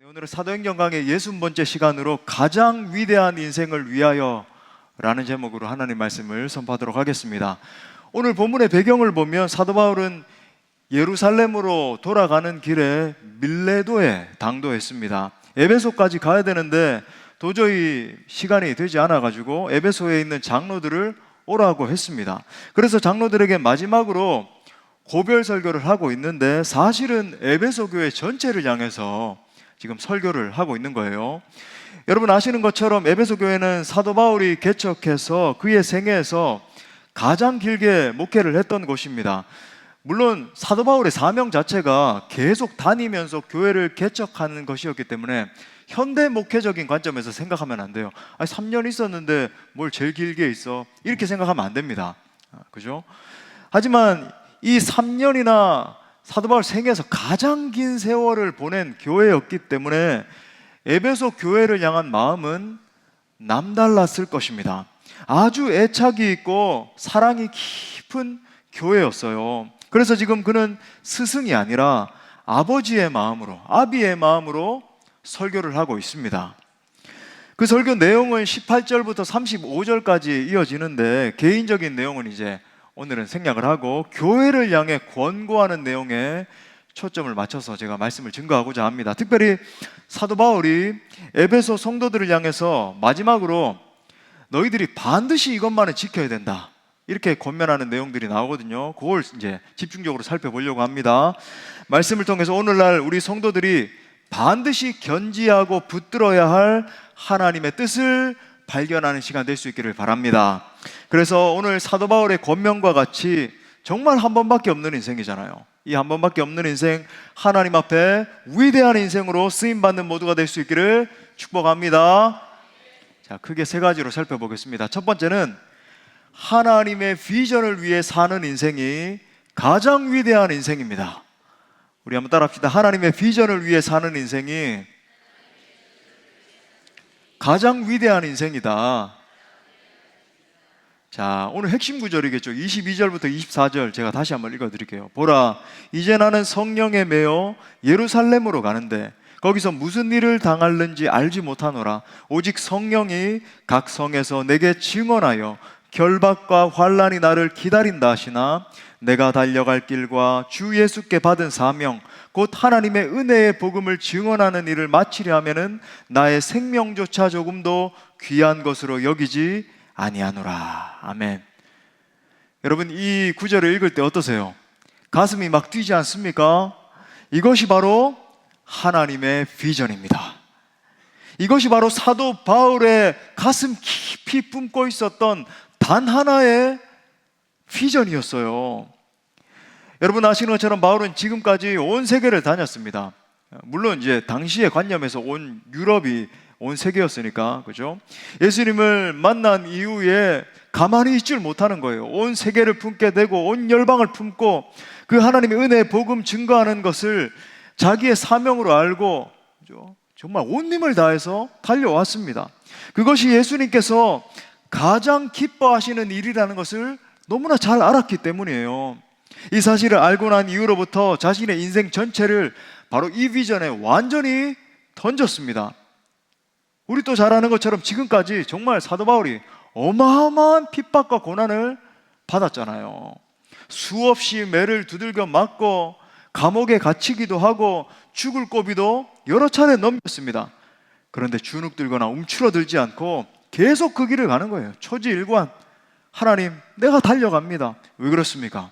오늘은 사도행전 강의 60번째 시간으로 가장 위대한 인생을 위하여 라는 제목으로 하나님 말씀을 선포하도록 하겠습니다. 오늘 본문의 배경을 보면 사도 바울은 예루살렘으로 돌아가는 길에 밀레도에 당도했습니다. 에베소까지 가야 되는데 도저히 시간이 되지 않아가지고 에베소에 있는 장로들을 오라고 했습니다. 그래서 장로들에게 마지막으로 고별 설교를 하고 있는데 사실은 에베소 교회 전체를 향해서 지금 설교를 하고 있는 거예요. 여러분 아시는 것처럼 에베소 교회는 사도 바울이 개척해서 그의 생애에서 가장 길게 목회를 했던 곳입니다. 물론 사도 바울의 사명 자체가 계속 다니면서 교회를 개척하는 것이었기 때문에 현대 목회적인 관점에서 생각하면 안 돼요. 아니 3년 있었는데 뭘 제일 길게 있어, 이렇게 생각하면 안 됩니다. 그죠? 하지만 이 3년이나 사도 바울 생애에서 가장 긴 세월을 보낸 교회였기 때문에 에베소 교회를 향한 마음은 남달랐을 것입니다. 아주 애착이 있고 사랑이 깊은 교회였어요. 그래서 지금 그는 스승이 아니라 아버지의 마음으로, 아비의 마음으로 설교를 하고 있습니다. 그 설교 내용은 18절부터 35절까지 이어지는데 개인적인 내용은 이제 오늘은 생략을 하고 교회를 향해 권고하는 내용에 초점을 맞춰서 제가 말씀을 증거하고자 합니다. 특별히 사도 바울이 에베소 성도들을 향해서 마지막으로 너희들이 반드시 이것만은 지켜야 된다, 이렇게 권면하는 내용들이 나오거든요. 그걸 이제 집중적으로 살펴보려고 합니다. 말씀을 통해서 오늘날 우리 성도들이 반드시 견지하고 붙들어야 할 하나님의 뜻을 발견하는 시간 될 수 있기를 바랍니다. 그래서 오늘 사도 바울의 권면과 같이 정말 한 번밖에 없는 인생이잖아요. 이 한 번밖에 없는 인생, 하나님 앞에 위대한 인생으로 쓰임받는 모두가 될 수 있기를 축복합니다. 자, 크게 세 가지로 살펴보겠습니다. 첫 번째는 하나님의 비전을 위해 사는 인생이 가장 위대한 인생입니다. 우리 한번 따라합시다. 하나님의 비전을 위해 사는 인생이 가장 위대한 인생이다. 자, 오늘 핵심 구절이겠죠. 22절부터 24절 제가 다시 한번 읽어드릴게요. 보라, 이제 나는 성령에 매여 예루살렘으로 가는데 거기서 무슨 일을 당할는지 알지 못하노라. 오직 성령이 각 성에서 내게 증언하여 결박과 환난이 나를 기다린다 하시나 내가 달려갈 길과 주 예수께 받은 사명 곧 하나님의 은혜의 복음을 증언하는 일을 마치려 하면은 나의 생명조차 조금도 귀한 것으로 여기지 아니하노라. 아멘. 여러분 이 구절을 읽을 때 어떠세요? 가슴이 막 뛰지 않습니까? 이것이 바로 하나님의 비전입니다. 이것이 바로 사도 바울의 가슴 깊이 품고 있었던 단 하나의 비전이었어요. 여러분 아시는 것처럼 바울은 지금까지 온 세계를 다녔습니다. 물론 이제 당시의 관념에서 온 유럽이 온 세계였으니까, 그죠? 예수님을 만난 이후에 가만히 있질 못하는 거예요. 온 세계를 품게 되고 온 열방을 품고 그 하나님의 은혜의 복음 증거하는 것을 자기의 사명으로 알고, 그죠? 정말 온 힘을 다해서 달려왔습니다. 그것이 예수님께서 가장 기뻐하시는 일이라는 것을 너무나 잘 알았기 때문이에요. 이 사실을 알고 난 이후로부터 자신의 인생 전체를 바로 이 비전에 완전히 던졌습니다. 우리 또 잘 아는 것처럼 지금까지 정말 사도 바울이 어마어마한 핍박과 고난을 받았잖아요. 수없이 매를 두들겨 맞고 감옥에 갇히기도 하고 죽을 고비도 여러 차례 넘겼습니다. 그런데 주눅들거나 움츠러들지 않고 계속 그 길을 가는 거예요. 초지일관, 하나님 내가 달려갑니다. 왜 그렇습니까?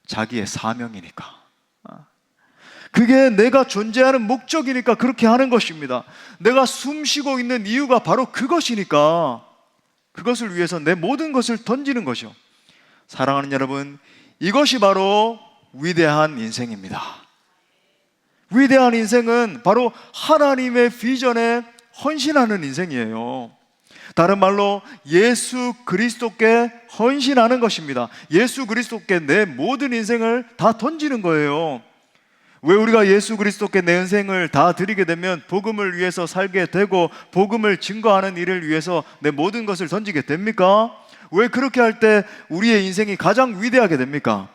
자기의 사명이니까. 그게 내가 존재하는 목적이니까 그렇게 하는 것입니다. 내가 숨쉬고 있는 이유가 바로 그것이니까 그것을 위해서 내 모든 것을 던지는 것이요. 사랑하는 여러분, 이것이 바로 위대한 인생입니다. 위대한 인생은 바로 하나님의 비전에 헌신하는 인생이에요. 다른 말로 예수 그리스도께 헌신하는 것입니다. 예수 그리스도께 내 모든 인생을 다 던지는 거예요. 왜 우리가 예수 그리스도께 내 인생을 다 드리게 되면 복음을 위해서 살게 되고 복음을 증거하는 일을 위해서 내 모든 것을 던지게 됩니까? 왜 그렇게 할 때 우리의 인생이 가장 위대하게 됩니까?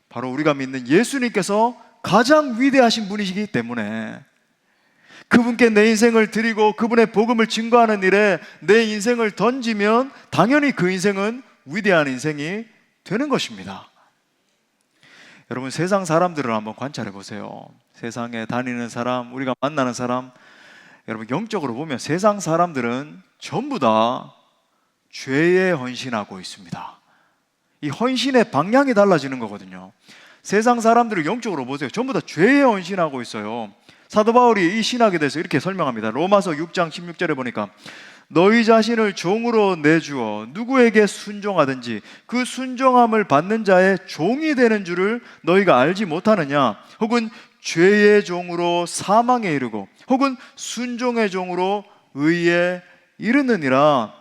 바로 우리가 믿는 예수님께서 가장 위대하신 분이시기 때문에 그분께 내 인생을 드리고 그분의 복음을 증거하는 일에 내 인생을 던지면 당연히 그 인생은 위대한 인생이 되는 것입니다. 여러분, 세상 사람들을 한번 관찰해 보세요. 세상에 다니는 사람, 우리가 만나는 사람, 여러분 영적으로 보면 세상 사람들은 전부 다 죄에 헌신하고 있습니다. 이 헌신의 방향이 달라지는 거거든요. 세상 사람들을 영적으로 보세요. 전부 다 죄에 헌신하고 있어요. 사도 바울이 이 신학에 대해서 이렇게 설명합니다. 로마서 6장 16절에 보니까 너희 자신을 종으로 내주어 누구에게 순종하든지 그 순종함을 받는 자의 종이 되는 줄을 너희가 알지 못하느냐? 혹은 죄의 종으로 사망에 이르고 혹은 순종의 종으로 의에 이르느니라.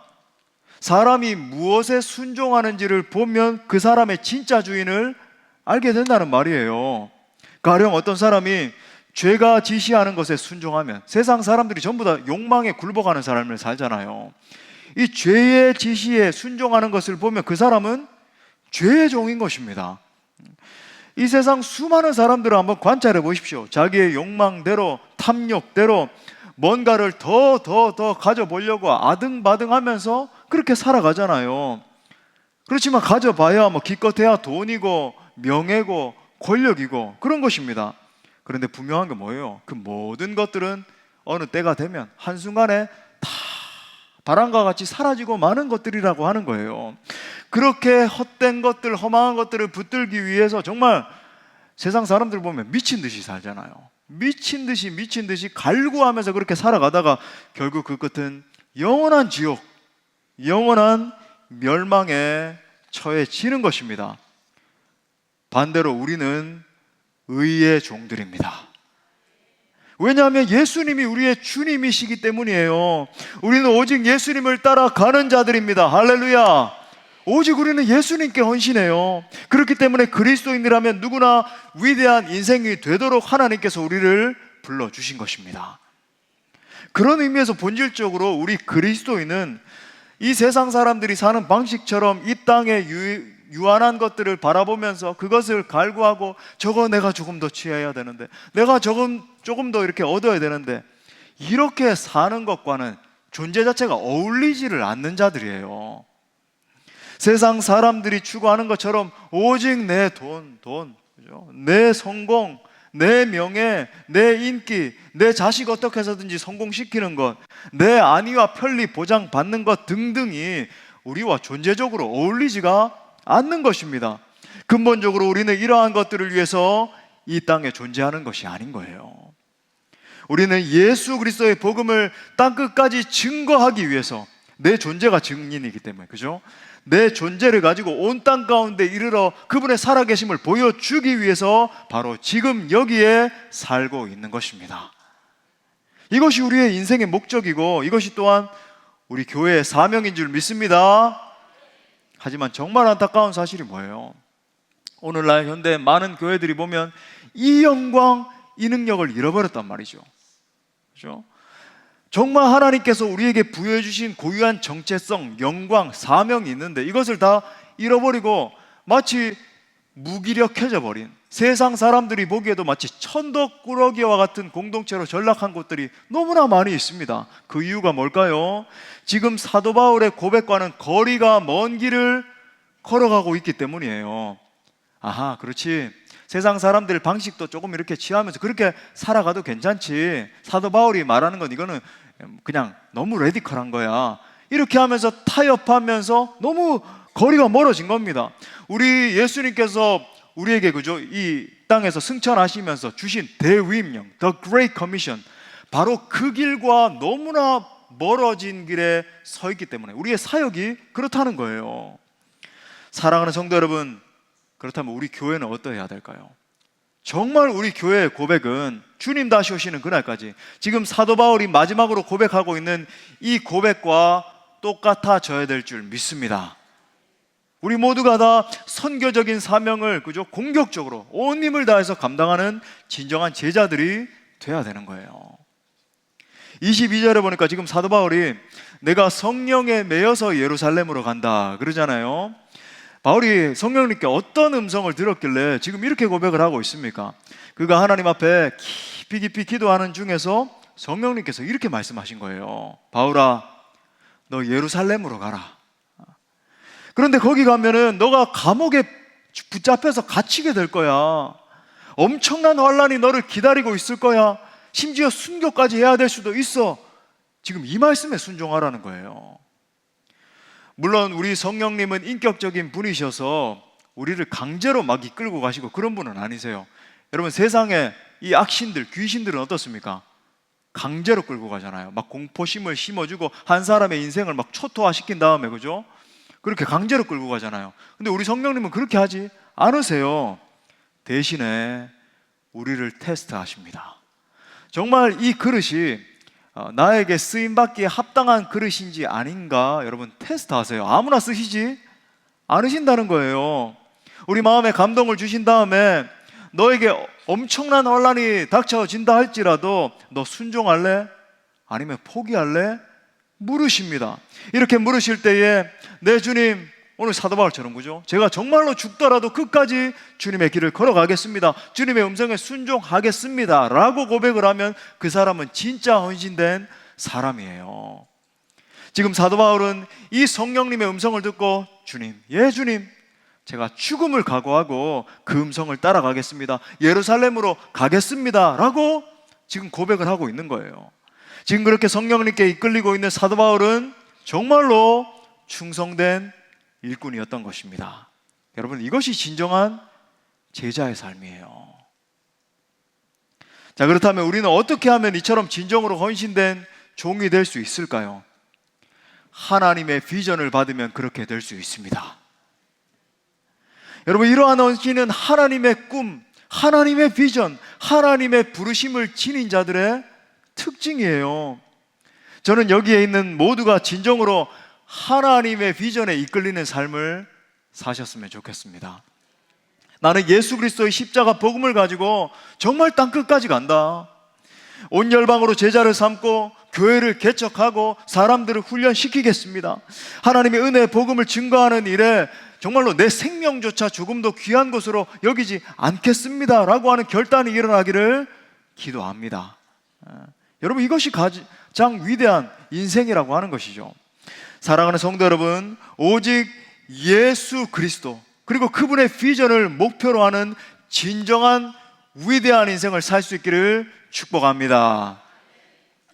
사람이 무엇에 순종하는지를 보면 그 사람의 진짜 주인을 알게 된다는 말이에요. 가령 어떤 사람이 죄가 지시하는 것에 순종하면, 세상 사람들이 전부 다 욕망에 굴복하는 삶을 살잖아요. 이 죄의 지시에 순종하는 것을 보면 그 사람은 죄의 종인 것입니다. 이 세상 수많은 사람들을 한번 관찰해 보십시오. 자기의 욕망대로, 탐욕대로 뭔가를 더 가져보려고 아등바등하면서 그렇게 살아가잖아요. 그렇지만 가져봐야 뭐 기껏해야 돈이고 명예고 권력이고 그런 것입니다. 그런데 분명한 게 뭐예요? 그 모든 것들은 어느 때가 되면 한순간에 다 바람과 같이 사라지고 마는 것들이라고 하는 거예요. 그렇게 헛된 것들, 허망한 것들을 붙들기 위해서 정말 세상 사람들 보면 미친 듯이 살잖아요. 미친 듯이 갈구하면서 그렇게 살아가다가 결국 그 끝은 영원한 지옥, 영원한 멸망에 처해지는 것입니다. 반대로 우리는 의의 종들입니다. 왜냐하면 예수님이 우리의 주님이시기 때문이에요. 우리는 오직 예수님을 따라가는 자들입니다. 할렐루야. 오직 우리는 예수님께 헌신해요. 그렇기 때문에 그리스도인이라면 누구나 위대한 인생이 되도록 하나님께서 우리를 불러주신 것입니다. 그런 의미에서 본질적으로 우리 그리스도인은 이 세상 사람들이 사는 방식처럼 이 땅에 유한한 것들을 바라보면서 그것을 갈구하고 저거 내가 조금 더 취해야 되는데, 내가 조금 더 이렇게 얻어야 되는데, 이렇게 사는 것과는 존재 자체가 어울리지를 않는 자들이에요. 세상 사람들이 추구하는 것처럼 오직 내 돈, 그죠? 내 성공, 내 명예, 내 인기, 내 자식 어떻게 해서든지 성공시키는 것, 내 안위와 편리 보장받는 것 등등이 우리와 존재적으로 어울리지가 않는 것입니다. 근본적으로 우리는 이러한 것들을 위해서 이 땅에 존재하는 것이 아닌 거예요. 우리는 예수 그리스도의 복음을 땅끝까지 증거하기 위해서, 내 존재가 증인이기 때문에, 그죠? 내 존재를 가지고 온 땅 가운데 이르러 그분의 살아계심을 보여주기 위해서 바로 지금 여기에 살고 있는 것입니다. 이것이 우리의 인생의 목적이고 이것이 또한 우리 교회의 사명인 줄 믿습니다. 하지만 정말 안타까운 사실이 뭐예요? 오늘날 현대 많은 교회들이 보면 이 영광, 이 능력을 잃어버렸단 말이죠. 그렇죠? 정말 하나님께서 우리에게 부여해 주신 고유한 정체성, 영광, 사명이 있는데 이것을 다 잃어버리고 마치 무기력해져 버린, 세상 사람들이 보기에도 마치 천덕꾸러기와 같은 공동체로 전락한 곳들이 너무나 많이 있습니다. 그 이유가 뭘까요? 지금 사도 바울의 고백과는 거리가 먼 길을 걸어가고 있기 때문이에요. 아하, 그렇지. 세상 사람들 방식도 조금 이렇게 취하면서 그렇게 살아가도 괜찮지. 사도 바울이 말하는 건 이거는 그냥 너무 레디컬한 거야. 이렇게 하면서 타협하면서 너무 거리가 멀어진 겁니다. 우리 예수님께서 우리에게, 그죠, 이 땅에서 승천하시면서 주신 대위임령, The Great Commission, 바로 그 길과 너무나 멀어진 길에 서 있기 때문에 우리의 사역이 그렇다는 거예요. 사랑하는 성도 여러분, 그렇다면 우리 교회는 어떠해야 될까요? 정말 우리 교회의 고백은 주님 다시 오시는 그날까지 지금 사도 바울이 마지막으로 고백하고 있는 이 고백과 똑같아져야 될 줄 믿습니다. 우리 모두가 다 선교적인 사명을, 그죠, 공격적으로 온 힘을 다해서 감당하는 진정한 제자들이 돼야 되는 거예요. 22절에 보니까 지금 사도 바울이 내가 성령에 매여서 예루살렘으로 간다 그러잖아요. 바울이 성령님께 어떤 음성을 들었길래 지금 이렇게 고백을 하고 있습니까? 그가 하나님 앞에 깊이 기도하는 중에서 성령님께서 이렇게 말씀하신 거예요. 바울아, 너 예루살렘으로 가라. 그런데 거기 가면은 너가 감옥에 붙잡혀서 갇히게 될 거야. 엄청난 환란이 너를 기다리고 있을 거야. 심지어 순교까지 해야 될 수도 있어. 지금 이 말씀에 순종하라는 거예요. 물론 우리 성령님은 인격적인 분이셔서 우리를 강제로 막 이끌고 가시고 그런 분은 아니세요. 여러분, 세상에 이 악신들, 귀신들은 어떻습니까? 강제로 끌고 가잖아요. 막 공포심을 심어주고 한 사람의 인생을 막 초토화시킨 다음에, 그죠? 그렇게 강제로 끌고 가잖아요. 근데 우리 성령님은 그렇게 하지 않으세요. 대신에 우리를 테스트하십니다. 정말 이 그릇이 나에게 쓰임받기에 합당한 그릇인지 아닌가 여러분 테스트하세요. 아무나 쓰시지 않으신다는 거예요. 우리 마음에 감동을 주신 다음에 너에게 엄청난 환란이 닥쳐진다 할지라도 너 순종할래? 아니면 포기할래? 물으십니다. 이렇게 물으실 때에 내 주님, 오늘 사도 바울처럼, 그죠? 제가 정말로 죽더라도 끝까지 주님의 길을 걸어가겠습니다. 주님의 음성에 순종하겠습니다 라고 고백을 하면 그 사람은 진짜 헌신된 사람이에요. 지금 사도 바울은 이 성령님의 음성을 듣고 주님, 예 주님, 제가 죽음을 각오하고 그 음성을 따라가겠습니다. 예루살렘으로 가겠습니다 라고 지금 고백을 하고 있는 거예요. 지금 그렇게 성령님께 이끌리고 있는 사도 바울은 정말로 충성된 일꾼이었던 것입니다. 여러분, 이것이 진정한 제자의 삶이에요. 자, 그렇다면 우리는 어떻게 하면 이처럼 진정으로 헌신된 종이 될 수 있을까요? 하나님의 비전을 받으면 그렇게 될 수 있습니다. 여러분, 이러한 헌신은 하나님의 꿈, 하나님의 비전, 하나님의 부르심을 지닌 자들의 특징이에요. 저는 여기에 있는 모두가 진정으로 하나님의 비전에 이끌리는 삶을 사셨으면 좋겠습니다. 나는 예수 그리스도의 십자가 복음을 가지고 정말 땅끝까지 간다. 온 열방으로 제자를 삼고 교회를 개척하고 사람들을 훈련시키겠습니다. 하나님의 은혜의 복음을 증거하는 일에 정말로 내 생명조차 조금도 귀한 것으로 여기지 않겠습니다 라고 하는 결단이 일어나기를 기도합니다. 여러분, 이것이 가장 위대한 인생이라고 하는 것이죠. 사랑하는 성도 여러분, 오직 예수 그리스도 그리고 그분의 비전을 목표로 하는 진정한 위대한 인생을 살 수 있기를 축복합니다.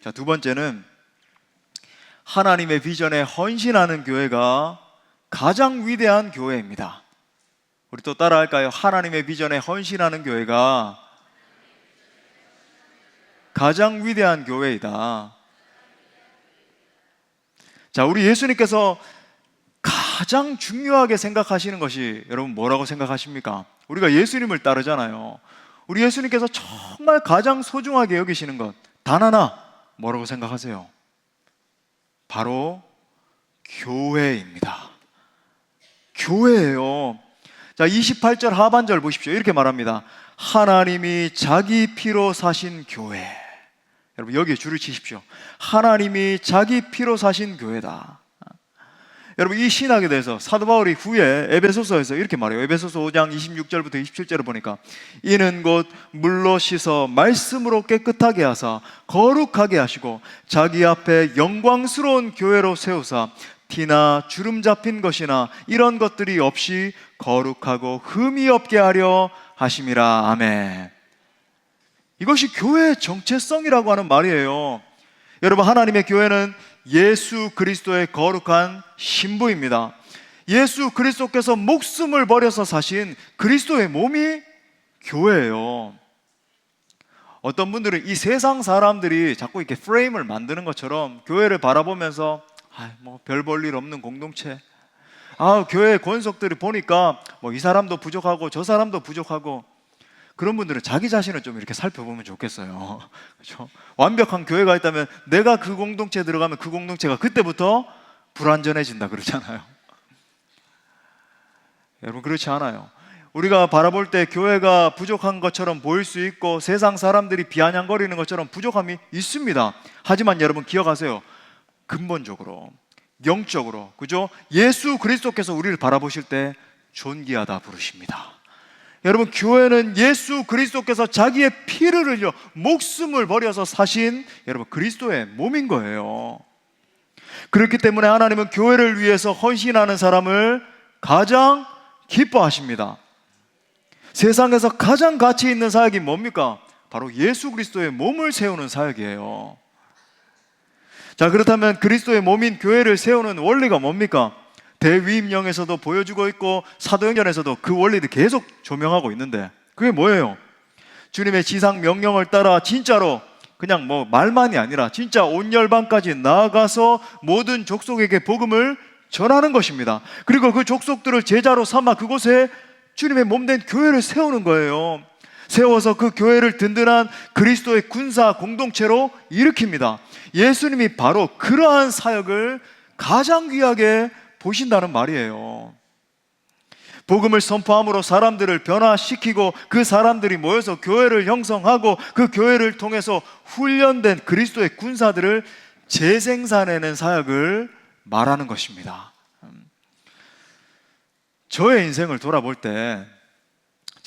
자, 두 번째는 하나님의 비전에 헌신하는 교회가 가장 위대한 교회입니다. 우리 또 따라 할까요? 하나님의 비전에 헌신하는 교회가 가장 위대한 교회이다. 자, 우리 예수님께서 가장 중요하게 생각하시는 것이 여러분 뭐라고 생각하십니까? 우리가 예수님을 따르잖아요. 우리 예수님께서 정말 가장 소중하게 여기시는 것 단 하나 뭐라고 생각하세요? 바로 교회입니다. 교회예요. 자, 28절 하반절 보십시오. 이렇게 말합니다. 하나님이 자기 피로 사신 교회. 여러분, 여기에 줄을 치십시오. 하나님이 자기 피로 사신 교회다. 여러분, 이 신학에 대해서 사도 바울이 후에 에베소서에서 이렇게 말해요. 에베소서 5장 26절부터 27절을 보니까 이는 곧 물로 씻어 말씀으로 깨끗하게 하사 거룩하게 하시고 자기 앞에 영광스러운 교회로 세우사 티나 주름 잡힌 것이나 이런 것들이 없이 거룩하고 흠이 없게 하려 하심이라. 아멘. 이것이 교회의 정체성이라고 하는 말이에요. 여러분, 하나님의 교회는 예수 그리스도의 거룩한 신부입니다. 예수 그리스도께서 목숨을 버려서 사신 그리스도의 몸이 교회예요. 어떤 분들은 이 세상 사람들이 자꾸 이렇게 프레임을 만드는 것처럼 교회를 바라보면서 뭐 별 볼 일 없는 공동체, 교회 권속들이 보니까 뭐 이 사람도 부족하고 저 사람도 부족하고, 그런 분들은 자기 자신을 좀 이렇게 살펴보면 좋겠어요. 그렇죠? 완벽한 교회가 있다면 내가 그 공동체에 들어가면 그 공동체가 그때부터 불완전해진다 그러잖아요. 여러분, 그렇지 않아요. 우리가 바라볼 때 교회가 부족한 것처럼 보일 수 있고 세상 사람들이 비아냥거리는 것처럼 부족함이 있습니다. 하지만 여러분 기억하세요. 근본적으로, 영적으로, 그죠? 예수 그리스도께서 우리를 바라보실 때 존귀하다 부르십니다. 여러분, 교회는 예수 그리스도께서 자기의 피를 흘려 목숨을 버려서 사신 여러분 그리스도의 몸인 거예요. 그렇기 때문에 하나님은 교회를 위해서 헌신하는 사람을 가장 기뻐하십니다. 세상에서 가장 가치 있는 사역이 뭡니까? 바로 예수 그리스도의 몸을 세우는 사역이에요. 자, 그렇다면 그리스도의 몸인 교회를 세우는 원리가 뭡니까? 대위임령에서도 보여주고 있고 사도행전에서도 그 원리를 계속 조명하고 있는데, 그게 뭐예요? 주님의 지상 명령을 따라 진짜로 그냥 뭐 말만이 아니라 진짜 온 열방까지 나아가서 모든 족속에게 복음을 전하는 것입니다. 그리고 그 족속들을 제자로 삼아 그곳에 주님의 몸된 교회를 세우는 거예요. 세워서 그 교회를 든든한 그리스도의 군사 공동체로 일으킵니다. 예수님이 바로 그러한 사역을 가장 귀하게 보신다는 말이에요. 복음을 선포함으로 사람들을 변화시키고 그 사람들이 모여서 교회를 형성하고 그 교회를 통해서 훈련된 그리스도의 군사들을 재생산해낸 사역을 말하는 것입니다. 저의 인생을 돌아볼 때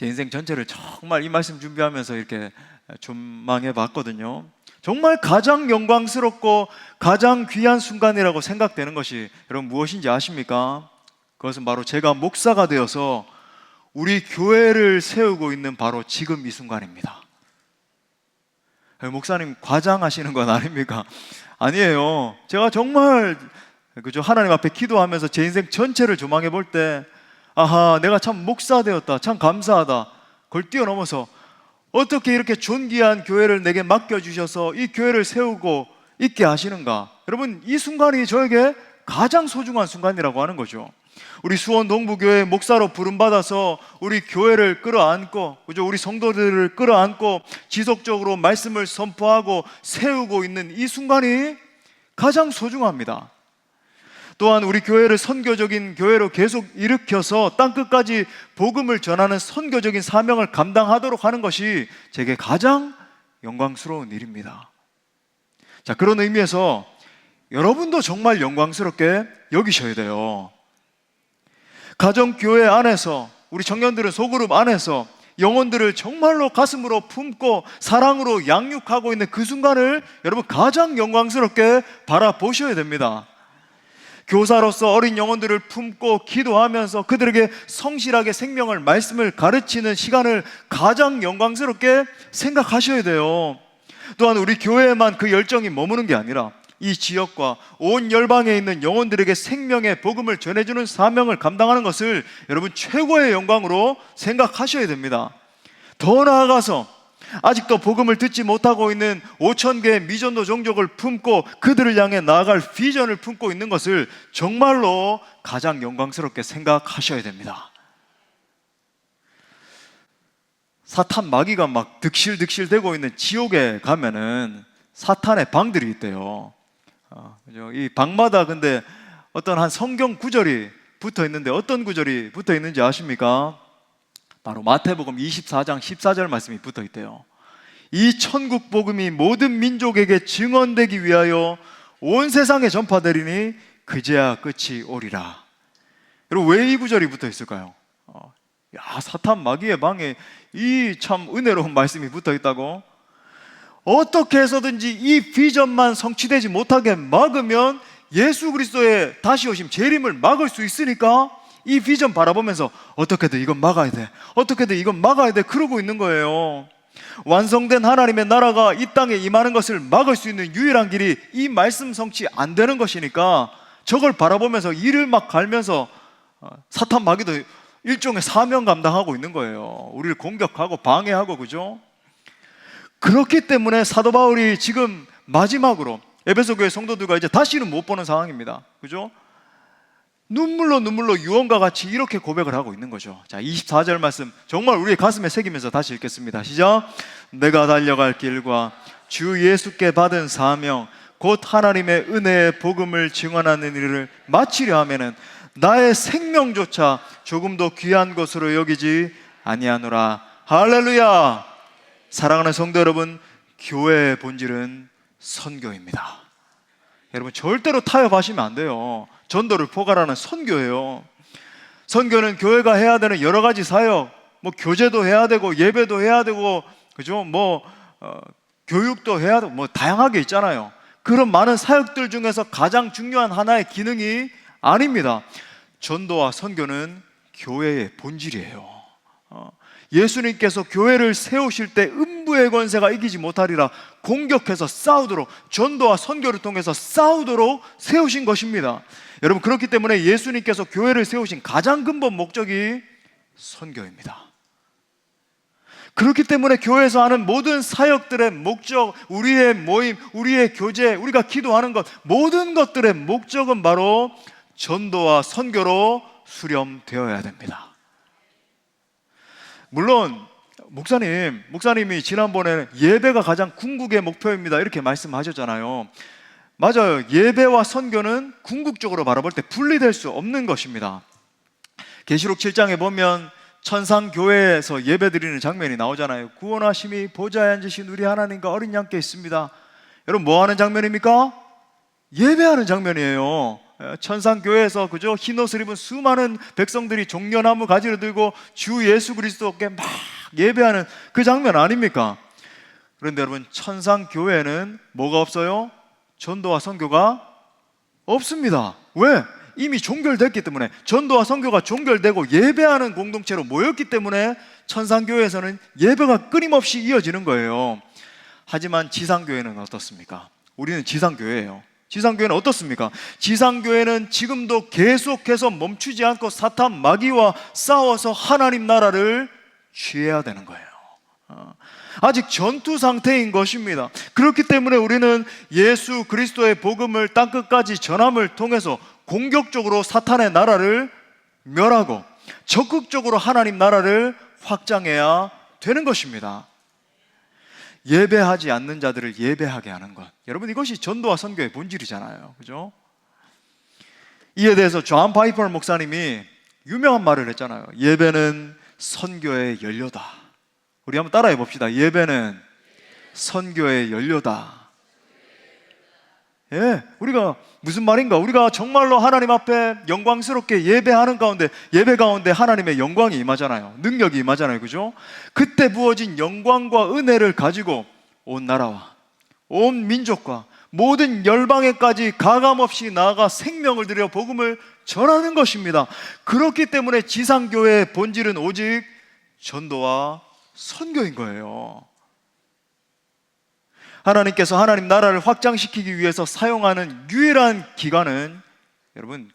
제 인생 전체를 정말 이 말씀 준비하면서 이렇게 전망해 봤거든요. 정말 가장 영광스럽고 가장 귀한 순간이라고 생각되는 것이 여러분 무엇인지 아십니까? 그것은 바로 제가 목사가 되어서 우리 교회를 세우고 있는 바로 지금 이 순간입니다. 목사님 과장하시는 건 아닙니까? 아니에요. 제가 정말 하나님 앞에 기도하면서 제 인생 전체를 조망해 볼 때, 아하, 내가 참 목사 되었다, 참 감사하다. 그걸 뛰어넘어서 어떻게 이렇게 존귀한 교회를 내게 맡겨주셔서 이 교회를 세우고 있게 하시는가. 여러분, 이 순간이 저에게 가장 소중한 순간이라고 하는 거죠. 우리 수원 동부교회 목사로 부름받아서 우리 교회를 끌어안고, 우리 성도들을 끌어안고 지속적으로 말씀을 선포하고 세우고 있는 이 순간이 가장 소중합니다. 또한 우리 교회를 선교적인 교회로 계속 일으켜서 땅끝까지 복음을 전하는 선교적인 사명을 감당하도록 하는 것이 제게 가장 영광스러운 일입니다. 자, 그런 의미에서 여러분도 정말 영광스럽게 여기셔야 돼요. 가정교회 안에서, 우리 청년들은 소그룹 안에서 영혼들을 정말로 가슴으로 품고 사랑으로 양육하고 있는 그 순간을 여러분 가장 영광스럽게 바라보셔야 됩니다. 교사로서 어린 영혼들을 품고 기도하면서 그들에게 성실하게 생명을, 말씀을 가르치는 시간을 가장 영광스럽게 생각하셔야 돼요. 또한 우리 교회에만 그 열정이 머무는 게 아니라 이 지역과 온 열방에 있는 영혼들에게 생명의 복음을 전해주는 사명을 감당하는 것을 여러분 최고의 영광으로 생각하셔야 됩니다. 더 나아가서 아직도 복음을 듣지 못하고 있는 5,000개의 미전도 종족을 품고 그들을 향해 나아갈 비전을 품고 있는 것을 정말로 가장 영광스럽게 생각하셔야 됩니다. 사탄 마귀가 막 득실득실 되고 있는 지옥에 가면은 사탄의 방들이 있대요. 이 방마다 근데 어떤 한 성경 구절이 붙어 있는데 어떤 구절이 붙어 있는지 아십니까? 바로 마태복음 24장 14절 말씀이 붙어 있대요. 이 천국 복음이 모든 민족에게 증언되기 위하여 온 세상에 전파되리니 그제야 끝이 오리라. 여러분, 왜 이 구절이 붙어 있을까요? 사탄 마귀의 방에 이 참 은혜로운 말씀이 붙어 있다고? 어떻게 해서든지 이 비전만 성취되지 못하게 막으면 예수 그리스도의 다시 오심 재림을 막을 수 있으니까 이 비전 바라보면서 어떻게든 이건 막아야 돼, 어떻게든 이건 막아야 돼, 그러고 있는 거예요. 완성된 하나님의 나라가 이 땅에 임하는 것을 막을 수 있는 유일한 길이 이 말씀 성취 안 되는 것이니까 저걸 바라보면서 이를 막 갈면서 사탄 마귀도 일종의 사명 감당하고 있는 거예요. 우리를 공격하고 방해하고, 그죠? 그렇기 때문에 사도 바울이 지금 마지막으로 에베소 교회 성도들과 이제 다시는 못 보는 상황입니다. 그죠? 눈물로 유언과 같이 이렇게 고백을 하고 있는 거죠. 자, 24절 말씀 정말 우리의 가슴에 새기면서 다시 읽겠습니다. 시작. 내가 달려갈 길과 주 예수께 받은 사명 곧 하나님의 은혜의 복음을 증언하는 일을 마치려 하면은 나의 생명조차 조금도 귀한 것으로 여기지 아니하노라. 할렐루야. 사랑하는 성도 여러분, 교회의 본질은 선교입니다. 여러분 절대로 타협하시면 안 돼요. 전도를 포괄하는 선교예요. 선교는 교회가 해야 되는 여러 가지 사역, 뭐 교제도 해야 되고 예배도 해야 되고, 그죠? 교육도 해야 되고, 뭐 다양하게 있잖아요. 그런 많은 사역들 중에서 가장 중요한 하나의 기능이 아닙니다. 전도와 선교는 교회의 본질이에요. 예수님께서 교회를 세우실 때 음부의 권세가 이기지 못하리라 공격해서 싸우도록, 전도와 선교를 통해서 싸우도록 세우신 것입니다. 여러분, 그렇기 때문에 예수님께서 교회를 세우신 가장 근본 목적이 선교입니다. 그렇기 때문에 교회에서 하는 모든 사역들의 목적, 우리의 모임, 우리의 교제, 우리가 기도하는 것, 모든 것들의 목적은 바로 전도와 선교로 수렴되어야 됩니다. 물론 목사님이 지난번에 예배가 가장 궁극의 목표입니다 이렇게 말씀하셨잖아요. 맞아요. 예배와 선교는 궁극적으로 바라볼 때 분리될 수 없는 것입니다. 계시록 7장에 보면 천상교회에서 예배드리는 장면이 나오잖아요. 구원하심이 보좌에 앉으신 우리 하나님과 어린 양께 있습니다. 여러분, 뭐 하는 장면입니까? 예배하는 장면이에요. 천상교회에서, 그죠? 흰옷을 입은 수많은 백성들이 종려나무 가지를 들고 주 예수 그리스도께 막 예배하는 그 장면 아닙니까? 그런데 여러분, 천상교회는 뭐가 없어요? 전도와 선교가 없습니다. 왜? 이미 종결됐기 때문에, 전도와 선교가 종결되고 예배하는 공동체로 모였기 때문에 천상교회에서는 예배가 끊임없이 이어지는 거예요. 하지만 지상교회는 어떻습니까? 우리는 지상교회예요. 지상교회는 어떻습니까? 지상교회는 지금도 계속해서 멈추지 않고 사탄 마귀와 싸워서 하나님 나라를 취해야 되는 거예요. 아직 전투 상태인 것입니다. 그렇기 때문에 우리는 예수 그리스도의 복음을 땅끝까지 전함을 통해서 공격적으로 사탄의 나라를 멸하고 적극적으로 하나님 나라를 확장해야 되는 것입니다. 예배하지 않는 자들을 예배하게 하는 것, 여러분, 이것이 전도와 선교의 본질이잖아요. 그죠? 이에 대해서 존 파이퍼 목사님이 유명한 말을 했잖아요. 예배는 선교의 연료다. 우리 한번 따라해 봅시다. 예배는 선교의 연료다. 예, 우리가 무슨 말인가? 우리가 정말로 하나님 앞에 영광스럽게 예배하는 가운데, 예배 가운데 하나님의 영광이 임하잖아요. 능력이 임하잖아요. 그죠? 그때 부어진 영광과 은혜를 가지고 온 나라와 온 민족과 모든 열방에까지 가감없이 나아가 생명을 들여 복음을 전하는 것입니다. 그렇기 때문에 지상교회의 본질은 오직 전도와 선교인 거예요. 하나님께서 하나님 나라를 확장시키기 위해서 사용하는 유일한 기관은, 여러분